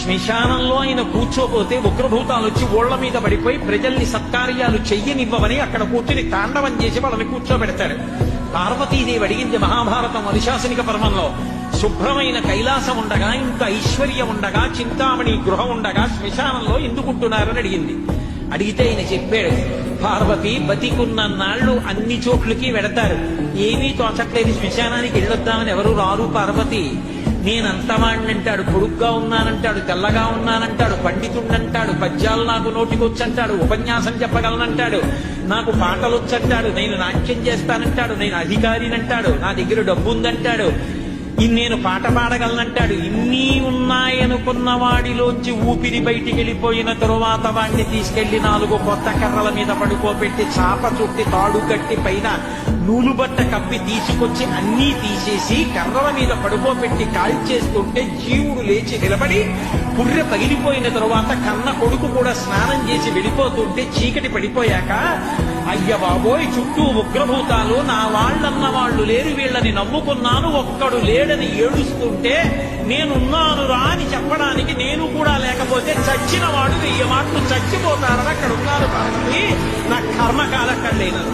శ్మశానంలో ఆయన కూర్చోపోతే ఉగ్రభూతాలు వచ్చి ఓళ్ల మీద పడిపోయి ప్రజల్ని సత్కార్యాలు చెయ్యనివ్వమని అక్కడ కూర్చుని తాండవం చేసి వాళ్ళని కూర్చోబెడతాడు. పార్వతీదేవి అడిగింది మహాభారతం అనుశాసనిక పర్వంలో, శుభ్రమైన కైలాసం ఉండగా, ఇంత ఐశ్వర్యం ఉండగా, చింతామణి గృహం ఉండగా శ్మశానంలో ఎందుకుంటున్నారని అడిగింది. అడిగితే ఆయన చెప్పాడు, పార్వతి బతికున్న నాళ్లు అన్ని చోట్లకి వెడతారు, ఏమీ తోచట్లేదు, శ్మశానానికి వెళ్ళొద్దామని ఎవరు రారు పార్వతి. నేనంతవాణ్ణంటాడు, పొడుగ్గా ఉన్నానంటాడు, తెల్లగా ఉన్నానంటాడు, పండితుండంటాడు, పద్యాలు నాకు నోటికొచ్చంటాడు, ఉపన్యాసం చెప్పగలనంటాడు, నాకు పాటలొచ్చంటాడు, నేను నాట్యం చేస్తానంటాడు, నేను అధికారినంటాడు, నా దగ్గర డబ్బు ఉందంటాడు, నేను పాట పాడగలనంటాడు. ఇన్ని ఉన్నాయనుకున్న వాడిలోంచి ఊపిరి బయటికి వెళ్ళిపోయిన తరువాత వాడిని తీసుకెళ్లి 4 కొత్త కర్రల మీద పడుకోబెట్టి చాప చుట్టి తాడు కట్టి పైన నూలుబట్ట కప్పి తీసుకొచ్చి అన్నీ తీసేసి కర్రల మీద పడుకోబెట్టి కాల్చేస్తుంటే జీవుడు లేచి నిలబడి పుర్రె పగిలిపోయిన తరువాత కన్న కొడుకు కూడా స్నానం చేసి వెళ్ళిపోతుంటే చీకటి పడిపోయాక, అయ్య బాబోయ్ చుట్టూ ఉగ్రభూతాలు, నా వాళ్ళన్న వాళ్ళు లేరు, వీళ్ళని నమ్ముకున్నాను, ఒక్కడు లేడని ఏడుస్తుంటే నేనున్నాను రా అని చెప్పడానికి నేను కూడా లేకపోతే చచ్చిన వాడు 1000 మాటలు చచ్చిపోతారని అక్కడ ఉన్నారు. నా కర్మకాలక్కడ లేనది.